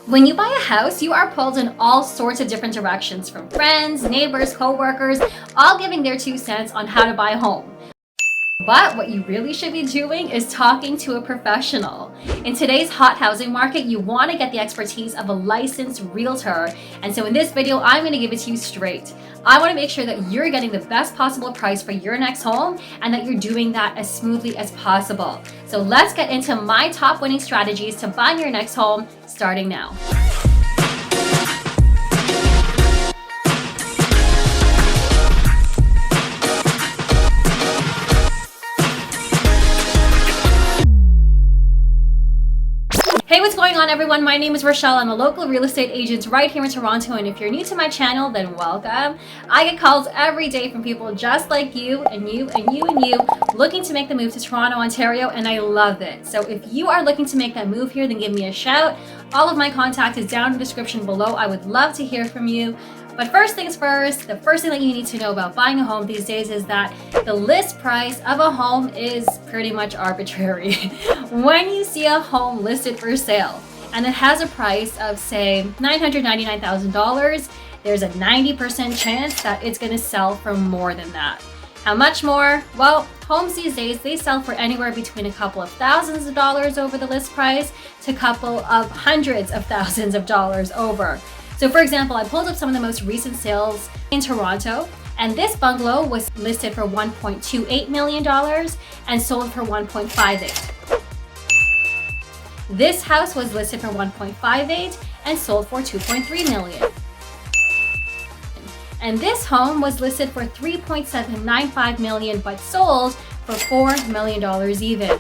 When you buy a house, you are pulled in all sorts of different directions from friends, neighbors, co-workers, all giving their 2 cents on how to buy a home. But what you really should be doing is talking to a professional. In today's hot housing market, you want to get the expertise of a licensed realtor. And so in this video, I'm going to give it to you straight. I want to make sure that you're getting the best possible price for your next home and that you're doing that as smoothly as possible. So let's get into my top winning strategies to buying your next home starting now. Hey, what's going on everyone? My name is Rochelle. I'm a local real estate agent right here in Toronto, and if you're new to my channel, then welcome. I get calls every day from people just like you and you and you and you looking to make the move to Toronto, Ontario, and I love it. So if you are looking to make that move here, then give me a shout. All of my contact is down in the description below. I would love to hear from you. But first things first, the first thing that you need to know about buying a home these days is that the list price of a home is pretty much arbitrary. When you see a home listed for sale and it has a price of say $999,000, there's a 90% chance that it's going to sell for more than that. How much more? Well, homes these days, they sell for anywhere between a couple of thousands of dollars over the list price to a couple of hundreds of thousands of dollars over. So for example, I pulled up some of the most recent sales in Toronto, and this bungalow was listed for $1.28 million and sold for $1.58. This house was listed for $1.58 and sold for $2.3 million. And this home was listed for $3.795 million but sold for $4 million even.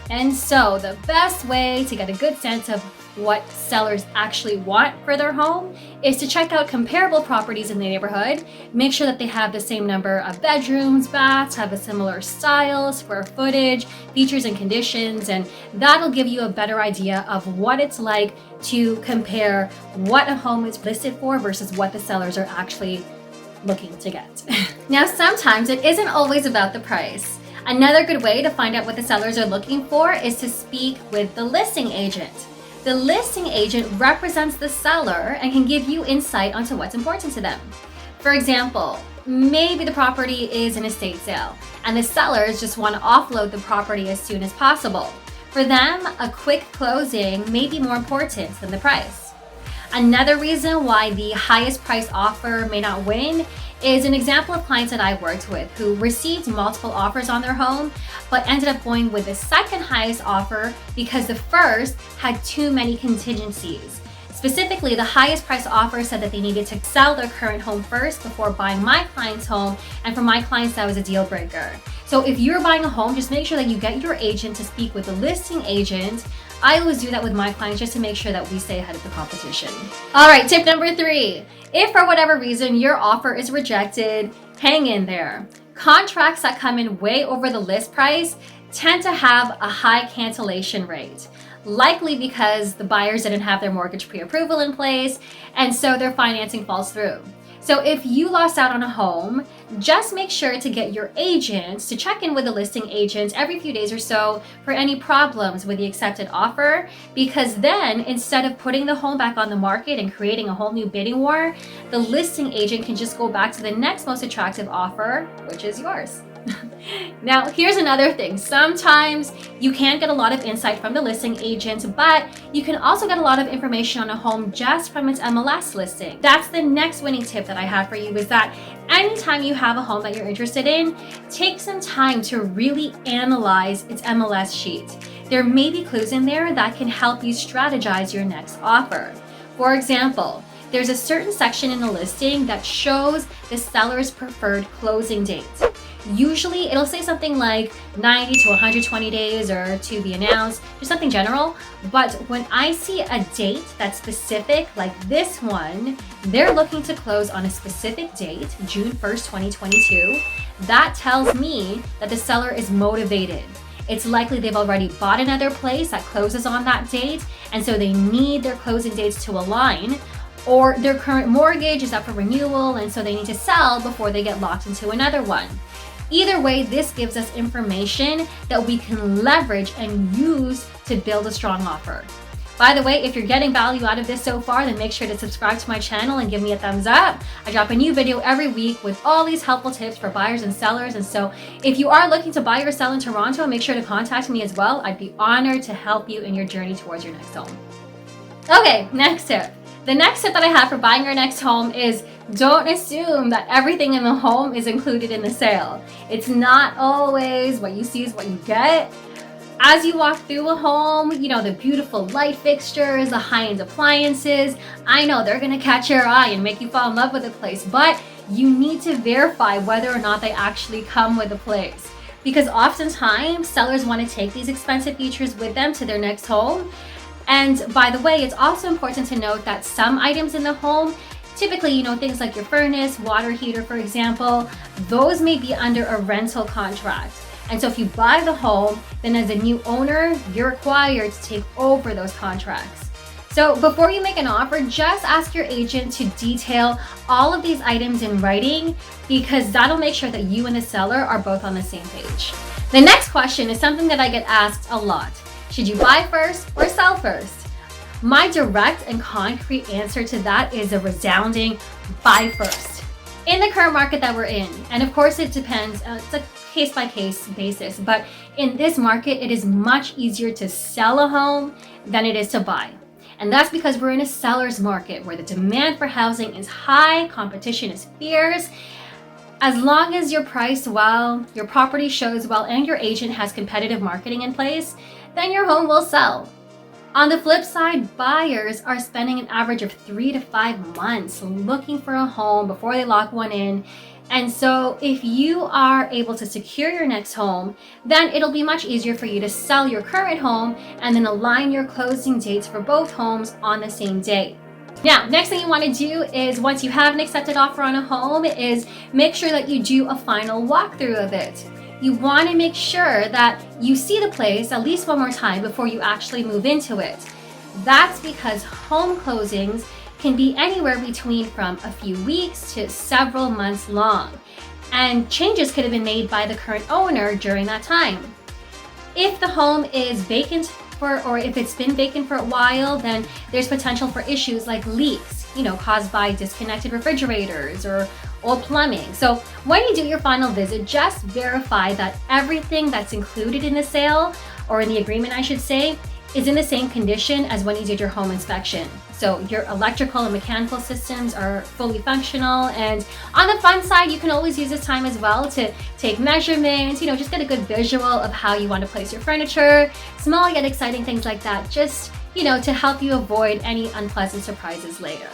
And so the best way to get a good sense of what sellers actually want for their home is to check out comparable properties in the neighborhood, make sure that they have the same number of bedrooms, baths, have a similar style, square footage, features and conditions, and that'll give you a better idea of what it's like to compare what a home is listed for versus what the sellers are actually looking to get. Now, sometimes it isn't always about the price. Another good way to find out what the sellers are looking for is to speak with the listing agent. The listing agent represents the seller and can give you insight onto what's important to them. For example, maybe the property is an estate sale and the sellers just want to offload the property as soon as possible. For them, a quick closing may be more important than the price. Another reason why the highest price offer may not win is an example of clients that I worked with who received multiple offers on their home, but ended up going with the second highest offer because the first had too many contingencies. Specifically, the highest price offer said that they needed to sell their current home first before buying my client's home, and for my clients, that was a deal breaker. So if you're buying a home, just make sure that you get your agent to speak with the listing agent. I always do that with my clients just to make sure that we stay ahead of the competition. All right, tip number 3. If for whatever reason your offer is rejected, hang in there. Contracts that come in way over the list price tend to have a high cancellation rate, likely because the buyers didn't have their mortgage pre-approval in place, and so their financing falls through. So if you lost out on a home, just make sure to get your agent to check in with the listing agent every few days or so for any problems with the accepted offer, because then instead of putting the home back on the market and creating a whole new bidding war, the listing agent can just go back to the next most attractive offer, which is yours. Now, here's another thing. Sometimes you can't get a lot of insight from the listing agent, but you can also get a lot of information on a home just from its MLS listing. That's the next winning tip that I have for you, is that anytime you have a home that you're interested in, take some time to really analyze its MLS sheet. There may be clues in there that can help you strategize your next offer. For example, there's a certain section in the listing that shows the seller's preferred closing date. Usually it'll say something like 90 to 120 days or to be announced, just something general. But when I see a date that's specific, like this one, they're looking to close on a specific date, June 1st, 2022. That tells me that the seller is motivated. It's likely they've already bought another place that closes on that date, and so they need their closing dates to align, or their current mortgage is up for renewal, and so they need to sell before they get locked into another one. Either way, this gives us information that we can leverage and use to build a strong offer. By the way, if you're getting value out of this so far, then make sure to subscribe to my channel and give me a thumbs up. I drop a new video every week with all these helpful tips for buyers and sellers. And so if you are looking to buy or sell in Toronto, make sure to contact me as well. I'd be honored to help you in your journey towards your next home. Okay, next tip. The next tip that I have for buying your next home is don't assume that everything in the home is included in the sale. It's not always what you see is what you get. As you walk through a home, the beautiful light fixtures, the high-end appliances, I know they're gonna catch your eye and make you fall in love with the place, but you need to verify whether or not they actually come with the place. Because oftentimes, sellers wanna take these expensive features with them to their next home. And by the way, it's also important to note that some items in the home, typically, things like your furnace, water heater, for example, those may be under a rental contract. And so if you buy the home, then as a new owner, you're required to take over those contracts. So before you make an offer, just ask your agent to detail all of these items in writing, because that'll make sure that you and the seller are both on the same page. The next question is something that I get asked a lot. Should you buy first or sell first? My direct and concrete answer to that is a resounding buy first. In the current market that we're in, and of course it depends, it's a case-by-case basis, but in this market, it is much easier to sell a home than it is to buy. And that's because we're in a seller's market where the demand for housing is high, competition is fierce. As long as you're priced well, your property shows well, and your agent has competitive marketing in place, then your home will sell. On the flip side, buyers are spending an average of 3 to 5 months looking for a home before they lock one in. And so if you are able to secure your next home, then it'll be much easier for you to sell your current home and then align your closing dates for both homes on the same day. Now, next thing you want to do is, once you have an accepted offer on a home, is make sure that you do a final walkthrough of it. You want to make sure that you see the place at least one more time before you actually move into it. That's because home closings can be anywhere between from a few weeks to several months long, and changes could have been made by the current owner during that time. If the home is vacant or if it's been vacant for a while, then there's potential for issues like leaks, caused by disconnected refrigerators or old plumbing. So when you do your final visit, just verify that everything that's included in the sale, or in the agreement I should say, is in the same condition as when you did your home inspection. So your electrical and mechanical systems are fully functional. And on the fun side, you can always use this time as well to take measurements, just get a good visual of how you want to place your furniture, small yet exciting things like that, just, to help you avoid any unpleasant surprises later.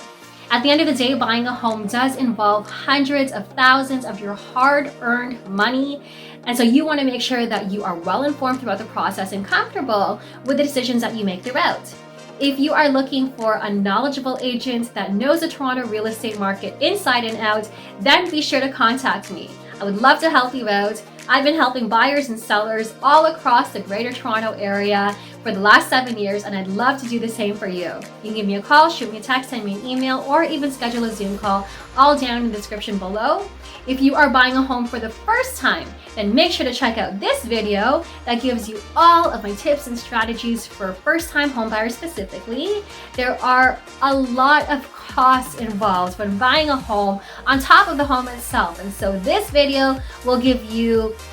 At the end of the day, buying a home does involve hundreds of thousands of your hard-earned money. And so you want to make sure that you are well informed throughout the process and comfortable with the decisions that you make throughout. If you are looking for a knowledgeable agent that knows the Toronto real estate market inside and out, then be sure to contact me. I would love to help you out. I've been helping buyers and sellers all across the Greater Toronto area for the last 7 years, and I'd love to do the same for you. You can give me a call, shoot me a text, send me an email, or even schedule a Zoom call, all down in the description below. If you are buying a home for the first time, then make sure to check out this video that gives you all of my tips and strategies for first-time homebuyers specifically. There are a lot of costs involved when buying a home on top of the home itself. And so this video will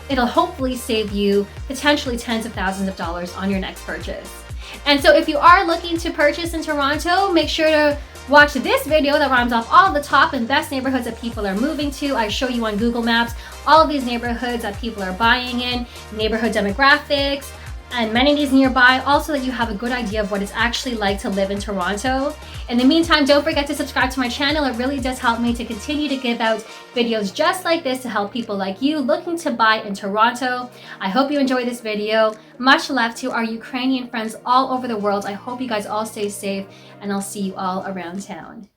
it'll hopefully save you potentially tens of thousands of dollars on your next purchase. And so if you are looking to purchase in Toronto, make sure to watch this video that rounds off all the top and best neighborhoods that people are moving to. I show you on Google Maps all of these neighborhoods that people are buying in, neighborhood demographics, amenities nearby, also that you have a good idea of what it's actually like to live in Toronto. In the meantime, don't forget to subscribe to my channel. It really does help me to continue to give out videos just like this to help people like you looking to buy in Toronto. I hope you enjoyed this video. Much love to our Ukrainian friends all over the world. I hope you guys all stay safe, and I'll see you all around town.